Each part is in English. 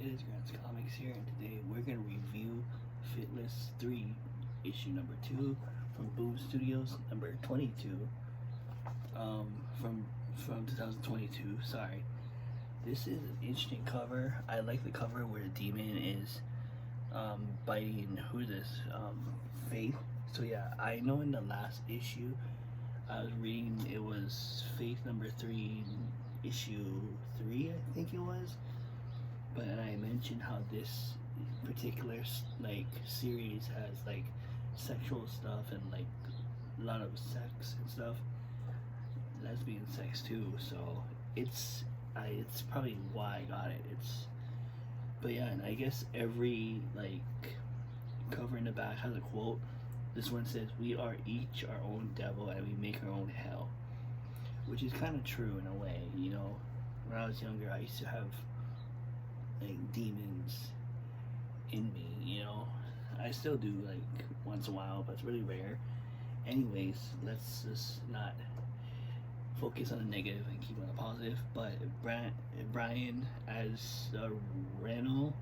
It is Grant's Comics here, and today we're going to review Faithless 3, issue number 2 from Boom Studios, number 22, um, from 2022. Sorry. This is an interesting cover. I like the cover where the demon is biting, who is this? Faith. So yeah, I know in the last issue I was reading, it was Faith number 3, issue 3, I think it was. But I mentioned how this particular like series has like sexual stuff and like a lot of sex and stuff, lesbian sex too. So it's probably why I got it. But yeah, and I guess every like cover in the back has a quote. This one says, "We are each our own devil and we make our own hell," which is kind of true in a way. You know, when I was younger, I used to have like demons in me, you know. I still do like once in a while, but it's really rare. Anyways, let's just not focus on the negative and keep on the positive. But Brian as Reno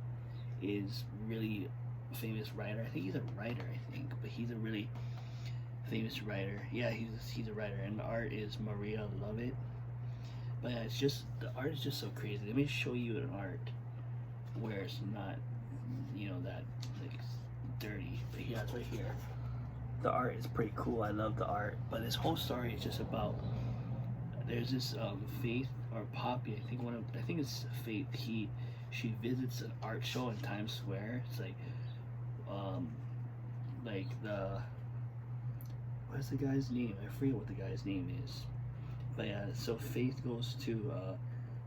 is really a famous writer. I think he's a writer, but he's a really famous writer. Yeah, he's a writer, and the art is Maria Lovett. But yeah, it's just, the art is just so crazy. Let me show you an art where it's not, you know, that like dirty. But yeah, it's right here. The art is pretty cool. I love the art. But this whole story is just about, there's this Faith or Poppy. I think it's Faith. She visits an art show in Times Square. It's like the, what's the guy's name? I forget what the guy's name is. But yeah, so Faith goes to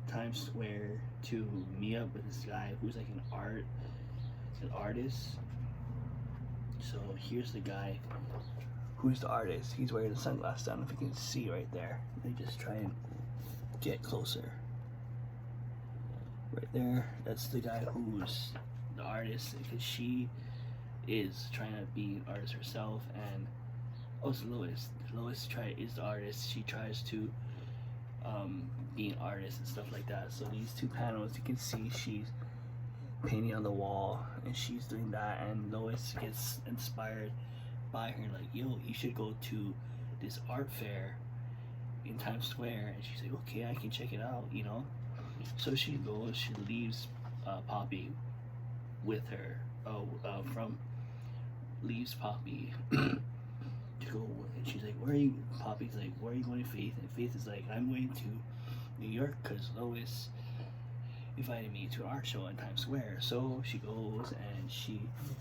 Times Square to meet up with this guy who's like an artist. So here's the guy who's the artist. He's wearing the sunglasses down, if you can see right there. Let me just try and get closer. Right there, that's the guy who's the artist, because she is trying to be an artist herself. And oh, it's Lois. Lois is the artist. She tries to be an artist and stuff like that. So these two panels, you can see she's painting on the wall and she's doing that, and Lois gets inspired by her, like, yo, you should go to this art fair in Times Square. And she's like, okay, I can check it out, you know. So she goes, she leaves Poppy with her, leaves Poppy to go, and she's like, where are you? Poppy's like, where are you going, Faith? And Faith is like, I'm going to New York because Lois invited me to an art show in Times Square. So she goes, and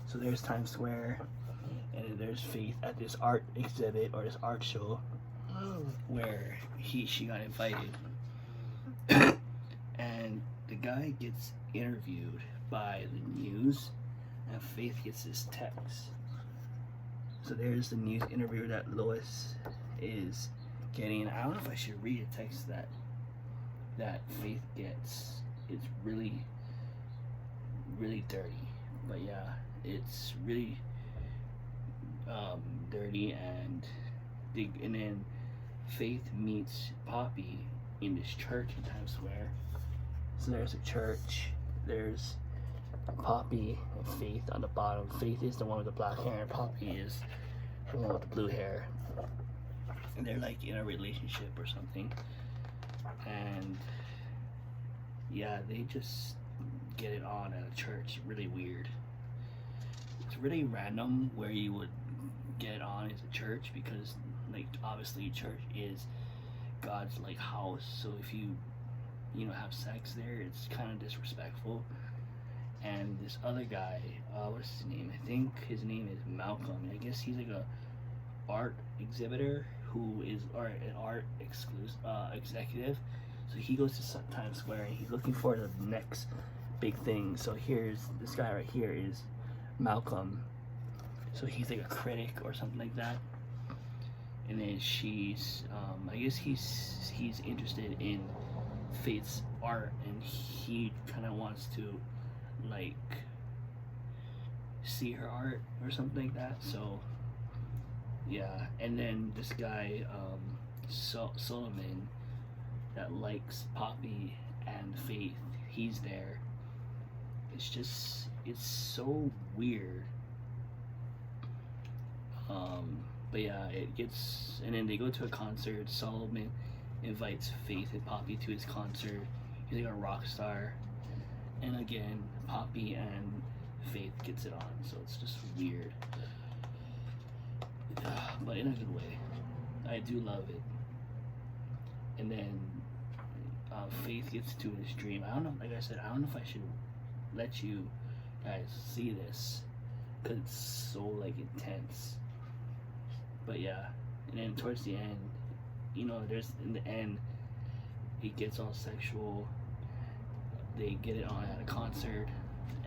so there's Times Square, and there's Faith at this art exhibit or this art show where she got invited. And the guy gets interviewed by the news, and Faith gets this text. So there's the news interview that Lois is getting. I don't know if I should read a text that Faith gets. It's really, really dirty. But yeah, it's really dirty, and then Faith meets Poppy in this church in Times Square. So there's a church. There's Poppy and Faith on the bottom. Faith is the one with the black hair, and Poppy is the one with the blue hair. And they're like in a relationship or something. And yeah, they just get it on at a church. Really weird. It's really random where you would get it on as a church, because like obviously church is God's like house. So if you have sex there, it's kind of disrespectful. And this other guy, what's his name? I think his name is Malcolm. I guess he's like a art exhibitor who is an art executive. So he goes to Times Square and he's looking for the next big thing. So here's this guy right here is Malcolm. So he's like a critic or something like that. And then she's, I guess he's interested in Faith's art, and he kind of wants to like see her art or something like that. So yeah, and then this guy Solomon that likes Poppy and Faith, he's there, it's so weird. But yeah, it gets, and then they go to a concert. Solomon invites Faith and Poppy to his concert. He's like a rock star, and again, Poppy and Faith gets it on. So it's just weird, but in a good way. I do love it. And then Faith gets to his dream. I don't know, like I said, I don't know if I should let you guys see this because it's so like intense. But yeah, and then towards the end, there's in the end, it gets all sexual. They get it on at a concert,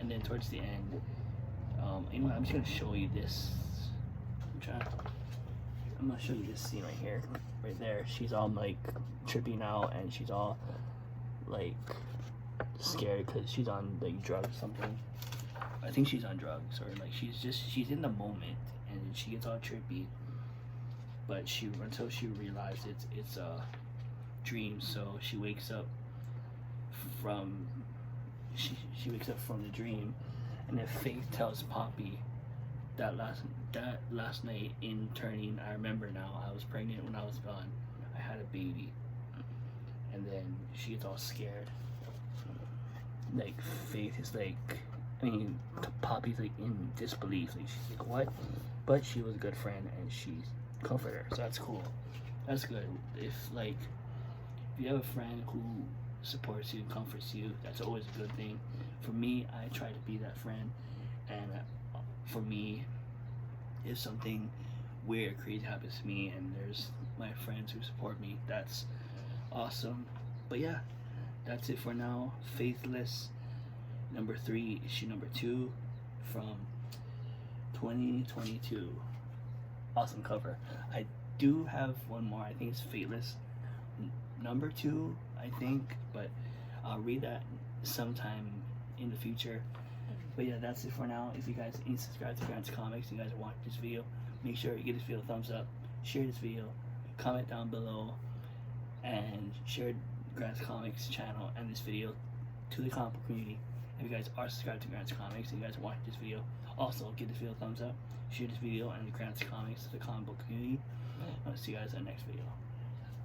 and then towards the end, I'm just gonna show you this. I'm gonna show you this scene right here, right there. She's all like tripping out, and she's all like scared because she's on like drugs or something. I think she's on drugs, or like she's in the moment, and she gets all trippy. But until she realizes it's a dream, so she wakes up from the dream, and then Faith tells Poppy that last night in turning, I remember now, I was pregnant when I was gone. I had a baby, and then she gets all scared. Like Faith is like, Poppy's like in disbelief. Like she's like, what? But she was a good friend, and she's comfort her, so that's cool. That's good. If you have a friend who supports you, comforts you, that's always a good thing. For me, I try to be that friend, and for me, if something weird, crazy happens to me, and there's my friends who support me, that's awesome. But yeah, that's it for now. Faithless, number 3, issue number 2, from 2022. Awesome cover. I do have one more. I think it's Faithless number 2, I think, but I'll read that sometime in the future. But yeah, that's it for now. If you guys ain't subscribed to Grant's Comics, you guys watch this video, make sure you give this video a thumbs up, share this video, comment down below, and share Grant's Comics channel and this video to the comic book community. If you guys are subscribed to Grant's Comics and you guys watch this video, also give this video a thumbs up, share this video and Grant's Comics to the comic book community. I'll see you guys in the next video.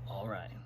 Alright.